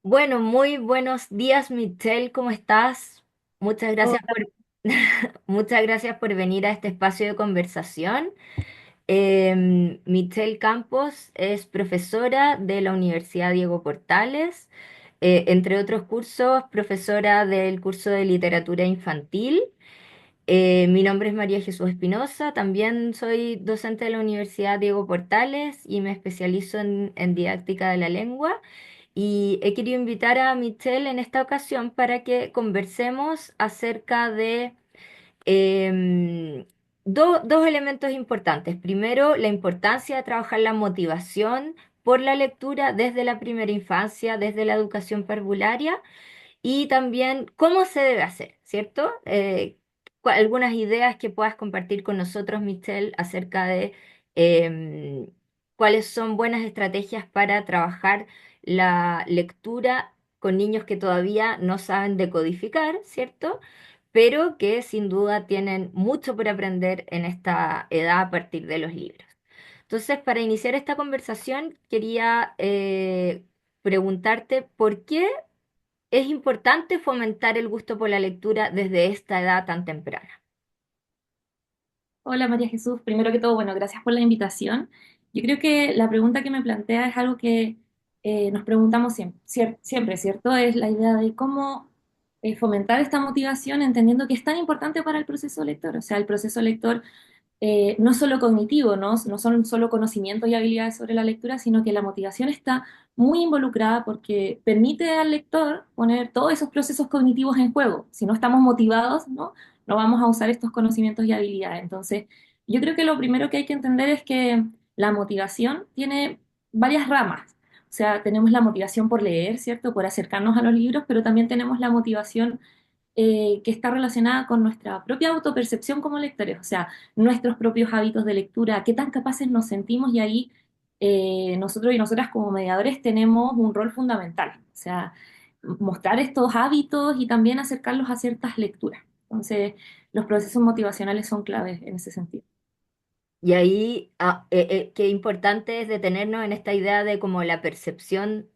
Bueno, muy buenos días, Michelle, ¿cómo estás? Muchas gracias Hola. por, muchas gracias por venir a este espacio de conversación. Michelle Campos es profesora de la Universidad Diego Portales, entre otros cursos, profesora del curso de literatura infantil. Mi nombre es María Jesús Espinosa, también soy docente de la Universidad Diego Portales y me especializo en didáctica de la lengua. Y he querido invitar a Michelle en esta ocasión para que conversemos acerca de em, dos elementos importantes. Primero, la importancia de trabajar la motivación por la lectura desde la primera infancia, desde la educación parvularia y también cómo se debe hacer, ¿cierto? Algunas ideas que puedas compartir con nosotros, Michelle, acerca de em, cuáles son buenas estrategias para trabajar la lectura con niños que todavía no saben decodificar, ¿cierto? Pero que sin duda tienen mucho por aprender en esta edad a partir de los libros. Entonces, para iniciar esta conversación, quería preguntarte por qué es importante fomentar el gusto por la lectura desde esta edad tan temprana. Hola María Jesús, primero que todo, bueno, gracias por la invitación. Yo creo que la pregunta que me plantea es algo que nos preguntamos siempre, ¿cierto? Es la idea de cómo fomentar esta motivación entendiendo que es tan importante para el proceso lector. O sea, el proceso lector no es solo cognitivo, ¿no? No son solo conocimientos y habilidades sobre la lectura, sino que la motivación está muy involucrada porque permite al lector poner todos esos procesos cognitivos en juego. Si no estamos motivados, ¿no? No vamos a usar estos conocimientos y habilidades. Entonces, yo creo que lo primero que hay que entender es que la motivación tiene varias ramas. O sea, tenemos la motivación por leer, ¿cierto? Por acercarnos a los libros, pero también tenemos la motivación que está relacionada con nuestra propia autopercepción como lectores, o sea, nuestros propios hábitos de lectura, qué tan capaces nos sentimos y ahí nosotros y nosotras como mediadores tenemos un rol fundamental, o sea, mostrar estos hábitos y también acercarlos a ciertas lecturas. Entonces, los procesos motivacionales son claves en ese sentido. Y ahí, qué importante es detenernos en esta idea de como la percepción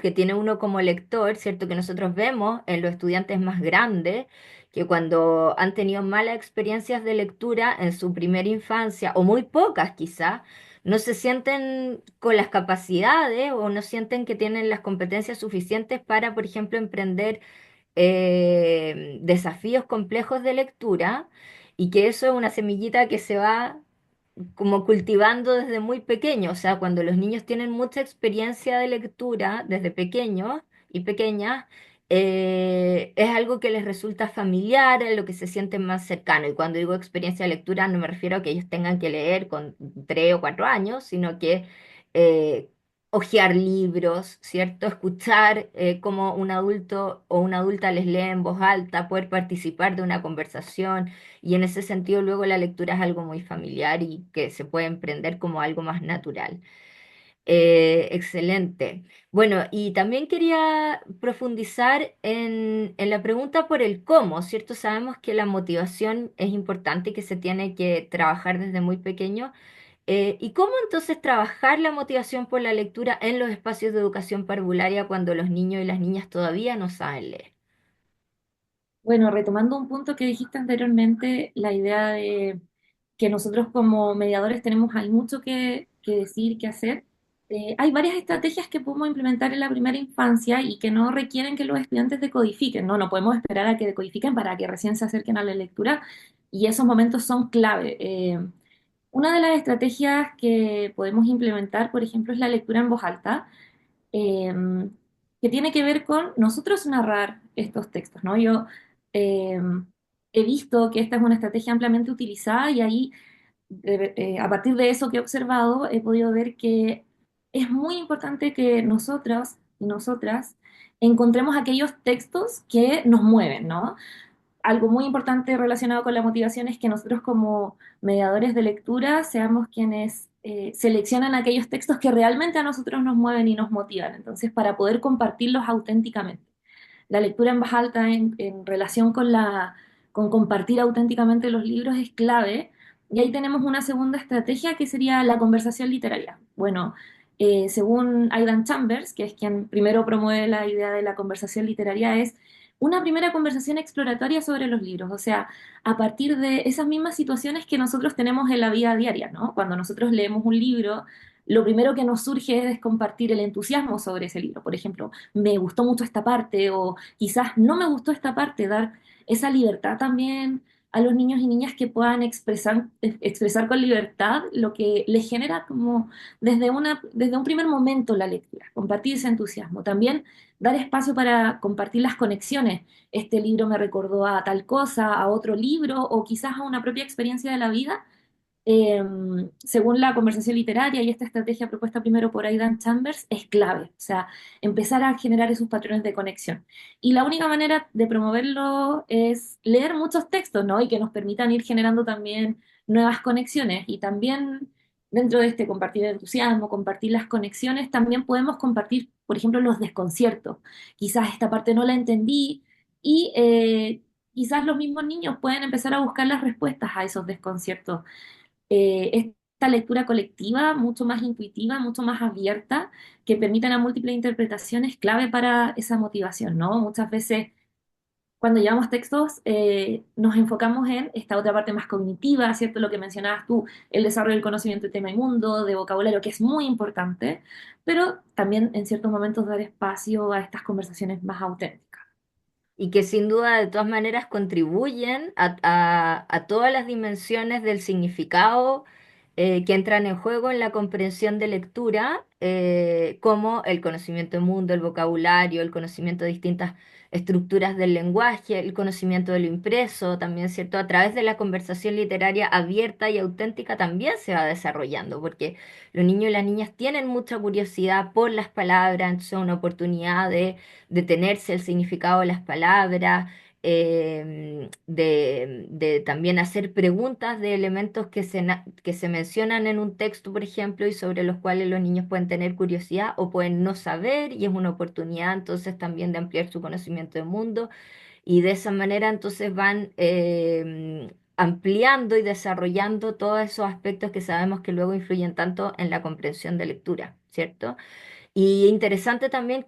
que tiene uno como lector, ¿cierto? Que nosotros vemos en los estudiantes más grandes, que cuando han tenido malas experiencias de lectura en su primera infancia, o muy pocas quizá, no se sienten con las capacidades o no sienten que tienen las competencias suficientes para, por ejemplo, emprender desafíos complejos de lectura y que eso es una semillita que se va como cultivando desde muy pequeño. O sea, cuando los niños tienen mucha experiencia de lectura desde pequeños y pequeñas, es algo que les resulta familiar, en lo que se sienten más cercano. Y cuando digo experiencia de lectura, no me refiero a que ellos tengan que leer con 3 o 4 años, sino que eh, hojear libros, ¿cierto? Escuchar cómo un adulto o una adulta les lee en voz alta, poder participar de una conversación. Y en ese sentido, luego la lectura es algo muy familiar y que se puede emprender como algo más natural. Excelente. Bueno, y también quería profundizar en la pregunta por el cómo, ¿cierto? Sabemos que la motivación es importante y que se tiene que trabajar desde muy pequeño. ¿Y cómo entonces trabajar la motivación por la lectura en los espacios de educación parvularia cuando los niños y las niñas todavía no saben leer? Bueno, retomando un punto que dijiste anteriormente, la idea de que nosotros como mediadores tenemos hay mucho que decir, que hacer. Hay varias estrategias que podemos implementar en la primera infancia y que no requieren que los estudiantes decodifiquen, ¿no? No podemos esperar a que decodifiquen para que recién se acerquen a la lectura y esos momentos son clave. Una de las estrategias que podemos implementar, por ejemplo, es la lectura en voz alta, eh, que tiene que ver con nosotros narrar estos textos, ¿no? Yo eh, he visto que esta es una estrategia ampliamente utilizada y ahí, a partir de eso que he observado, he podido ver que es muy importante que nosotros y nosotras encontremos aquellos textos que nos mueven, ¿no? Algo muy importante relacionado con la motivación es que nosotros como mediadores de lectura seamos quienes seleccionan aquellos textos que realmente a nosotros nos mueven y nos motivan, entonces para poder compartirlos auténticamente. La lectura en voz alta en relación con con compartir auténticamente los libros es clave y ahí tenemos una segunda estrategia que sería la conversación literaria. Bueno, según Aidan Chambers, que es quien primero promueve la idea de la conversación literaria, es una primera conversación exploratoria sobre los libros, o sea, a partir de esas mismas situaciones que nosotros tenemos en la vida diaria, ¿no? Cuando nosotros leemos un libro, lo primero que nos surge es compartir el entusiasmo sobre ese libro. Por ejemplo, me gustó mucho esta parte o quizás no me gustó esta parte, dar esa libertad también a los niños y niñas que puedan expresar con libertad lo que les genera como desde un primer momento la lectura, compartir ese entusiasmo. También dar espacio para compartir las conexiones. Este libro me recordó a tal cosa, a otro libro o quizás a una propia experiencia de la vida eh, según la conversación literaria y esta estrategia propuesta primero por Aidan Chambers, es clave. O sea, empezar a generar esos patrones de conexión. Y la única manera de promoverlo es leer muchos textos, ¿no? Y que nos permitan ir generando también nuevas conexiones. Y también dentro de este compartir el entusiasmo, compartir las conexiones, también podemos compartir, por ejemplo, los desconciertos. Quizás esta parte no la entendí y quizás los mismos niños pueden empezar a buscar las respuestas a esos desconciertos esta lectura colectiva, mucho más intuitiva, mucho más abierta, que permita la múltiple interpretación es clave para esa motivación, ¿no? Muchas veces cuando llevamos textos nos enfocamos en esta otra parte más cognitiva, ¿cierto? Lo que mencionabas tú, el desarrollo del conocimiento de tema y mundo, de vocabulario, que es muy importante, pero también en ciertos momentos dar espacio a estas conversaciones más auténticas. Y que sin duda de todas maneras contribuyen a todas las dimensiones del significado que entran en juego en la comprensión de lectura, como el conocimiento del mundo, el vocabulario, el conocimiento de distintas estructuras del lenguaje, el conocimiento de lo impreso, también, ¿cierto? A través de la conversación literaria abierta y auténtica también se va desarrollando, porque los niños y las niñas tienen mucha curiosidad por las palabras, entonces es una oportunidad de detenerse el significado de las palabras, de también hacer preguntas de elementos que se mencionan en un texto, por ejemplo, y sobre los cuales los niños pueden tener curiosidad o pueden no saber, y es una oportunidad entonces también de ampliar su conocimiento del mundo, y de esa manera entonces van ampliando y desarrollando todos esos aspectos que sabemos que luego influyen tanto en la comprensión de lectura, ¿cierto? Y interesante también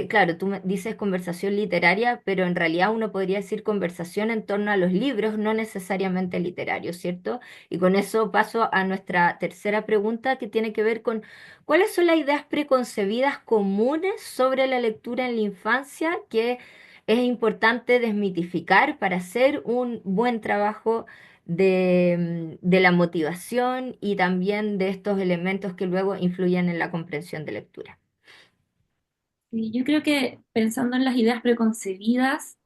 claro, tú me dices conversación literaria, pero en realidad uno podría decir conversación en torno a los libros, no necesariamente literarios, ¿cierto? Y con eso paso a nuestra tercera pregunta que tiene que ver con cuáles son las ideas preconcebidas comunes sobre la lectura en la infancia que es importante desmitificar para hacer un buen trabajo de la motivación y también de estos elementos que luego influyen en la comprensión de lectura. Y yo creo que pensando en las ideas preconcebidas,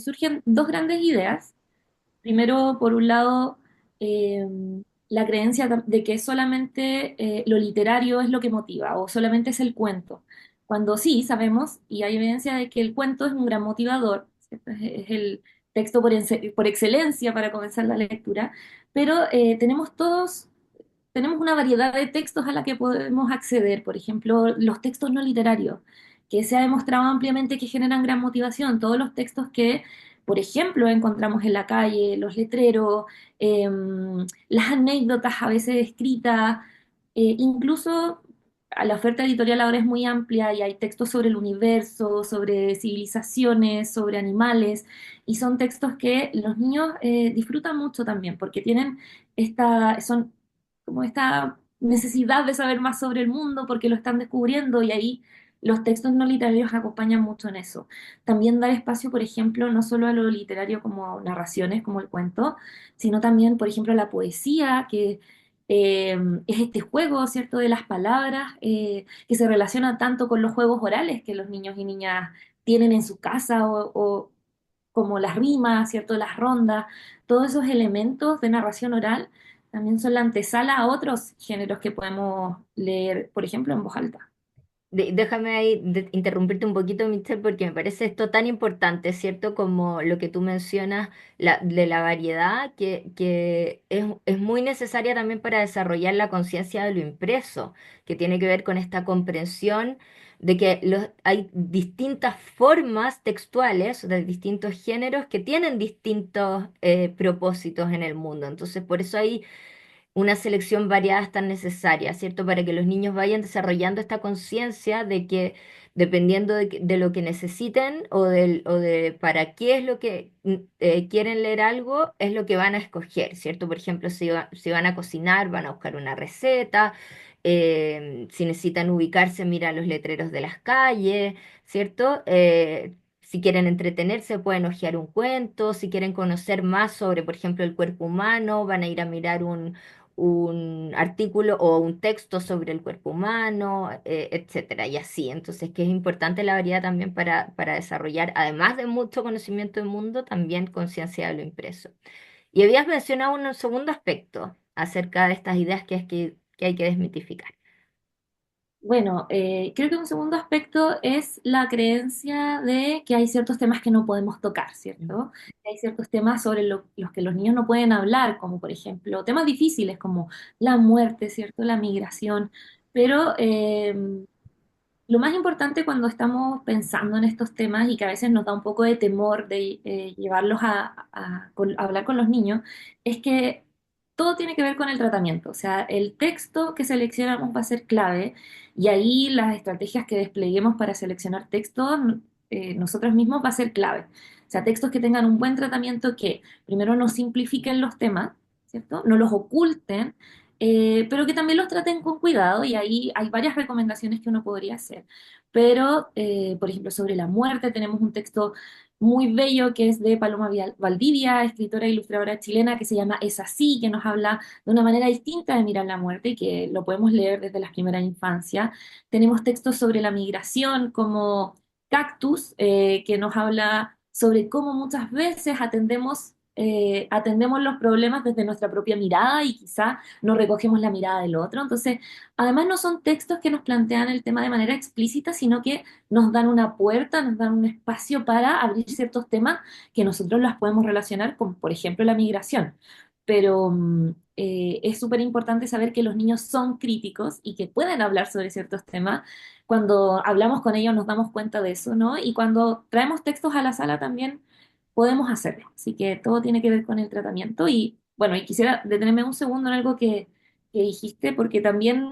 surgen dos grandes ideas. Primero, por un lado, eh, la creencia de que solamente lo literario es lo que motiva o solamente es el cuento. Cuando sí sabemos y hay evidencia de que el cuento es un gran motivador, ¿cierto? Es el texto por excelencia para comenzar la lectura, pero tenemos una variedad de textos a la que podemos acceder, por ejemplo, los textos no literarios, que se ha demostrado ampliamente que generan gran motivación, todos los textos que, por ejemplo, encontramos en la calle, los letreros, las anécdotas a veces escritas, incluso la oferta editorial ahora es muy amplia y hay textos sobre el universo, sobre civilizaciones, sobre animales, y son textos que los niños disfrutan mucho también, porque son como esta necesidad de saber más sobre el mundo porque lo están descubriendo y ahí los textos no literarios acompañan mucho en eso. También dar espacio, por ejemplo, no solo a lo literario como narraciones, como el cuento, sino también, por ejemplo, a la poesía, que eh, es este juego, ¿cierto?, de las palabras, que se relaciona tanto con los juegos orales que los niños y niñas tienen en su casa o como las rimas, ¿cierto?, las rondas, todos esos elementos de narración oral también son la antesala a otros géneros que podemos leer, por ejemplo, en voz alta. Déjame ahí interrumpirte un poquito, Michelle, porque me parece esto tan importante, ¿cierto? Como lo que tú mencionas de la variedad, que es muy necesaria también para desarrollar la conciencia de lo impreso, que tiene que ver con esta comprensión de que hay distintas formas textuales de distintos géneros que tienen distintos propósitos en el mundo. Entonces, por eso ahí una selección variada es tan necesaria, ¿cierto? Para que los niños vayan desarrollando esta conciencia de que dependiendo de lo que necesiten o de para qué es lo que quieren leer algo, es lo que van a escoger, ¿cierto? Por ejemplo, si van a cocinar, van a buscar una receta, si necesitan ubicarse, mira los letreros de las calles, ¿cierto? Si quieren entretenerse, pueden hojear un cuento. Si quieren conocer más sobre, por ejemplo, el cuerpo humano, van a ir a mirar un artículo o un texto sobre el cuerpo humano, etcétera, y así. Entonces, que es importante la variedad también para desarrollar, además de mucho conocimiento del mundo, también conciencia de lo impreso. Y habías mencionado un segundo aspecto acerca de estas ideas que hay que desmitificar. Bueno, creo que un segundo aspecto es la creencia de que hay ciertos temas que no podemos tocar, Mm. ¿cierto? Que hay ciertos temas sobre los que los niños no pueden hablar, como por ejemplo temas difíciles como la muerte, ¿cierto? La migración. Pero lo más importante cuando estamos pensando en estos temas y que a veces nos da un poco de temor de llevarlos a hablar con los niños, es que todo tiene que ver con el tratamiento. O sea, el texto que seleccionamos va a ser clave y ahí las estrategias que despleguemos para seleccionar textos nosotros mismos va a ser clave. O sea, textos que tengan un buen tratamiento que primero no simplifiquen los temas, ¿cierto? No los oculten, pero que también los traten con cuidado y ahí hay varias recomendaciones que uno podría hacer. Pero, por ejemplo, sobre la muerte tenemos un texto muy bello que es de Paloma Valdivia, escritora e ilustradora chilena, que se llama Es así, que nos habla de una manera distinta de mirar la muerte y que lo podemos leer desde las primeras infancias. Tenemos textos sobre la migración como Cactus, que nos habla sobre cómo muchas veces atendemos los problemas desde nuestra propia mirada y quizá no recogemos la mirada del otro. Entonces, además no son textos que nos plantean el tema de manera explícita, sino que nos dan una puerta, nos dan un espacio para abrir ciertos temas que nosotros las podemos relacionar con, por ejemplo, la migración. Pero es súper importante saber que los niños son críticos y que pueden hablar sobre ciertos temas. Cuando hablamos con ellos nos damos cuenta de eso, ¿no? Y cuando traemos textos a la sala también podemos hacerlo. Así que todo tiene que ver con el tratamiento. Y bueno, y quisiera detenerme un segundo en algo que dijiste, porque también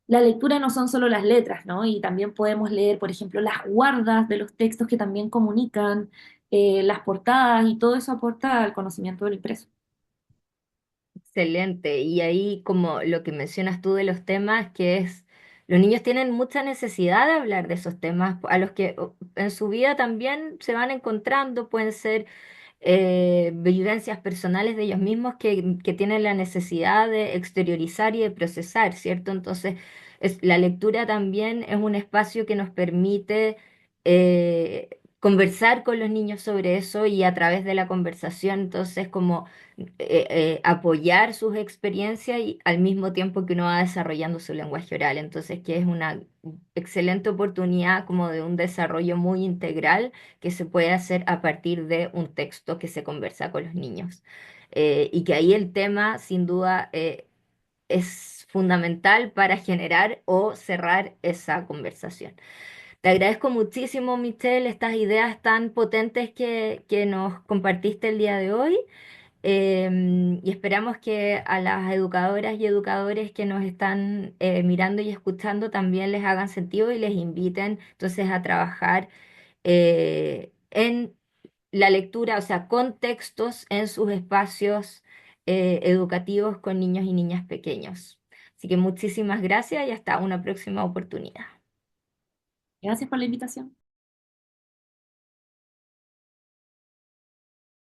la lectura no son solo las letras, ¿no? Y también podemos leer, por ejemplo, las guardas de los textos que también comunican, las portadas y todo eso aporta al conocimiento del impreso. Excelente. Y ahí, como lo que mencionas tú de los temas, que es, los niños tienen mucha necesidad de hablar de esos temas a los que en su vida también se van encontrando, pueden ser vivencias personales de ellos mismos que tienen la necesidad de exteriorizar y de procesar, ¿cierto? Entonces, la lectura también es un espacio que nos permite conversar con los niños sobre eso y a través de la conversación, entonces, como apoyar sus experiencias y al mismo tiempo que uno va desarrollando su lenguaje oral. Entonces, que es una excelente oportunidad como de un desarrollo muy integral que se puede hacer a partir de un texto que se conversa con los niños. Y que ahí el tema, sin duda, es fundamental para generar o cerrar esa conversación. Te agradezco muchísimo, Michelle, estas ideas tan potentes que nos compartiste el día de hoy. Y esperamos que a las educadoras y educadores que nos están mirando y escuchando también les hagan sentido y les inviten entonces a trabajar en la lectura, o sea, con textos en sus espacios educativos con niños y niñas pequeños. Así que muchísimas gracias y hasta una próxima oportunidad. Gracias por la invitación.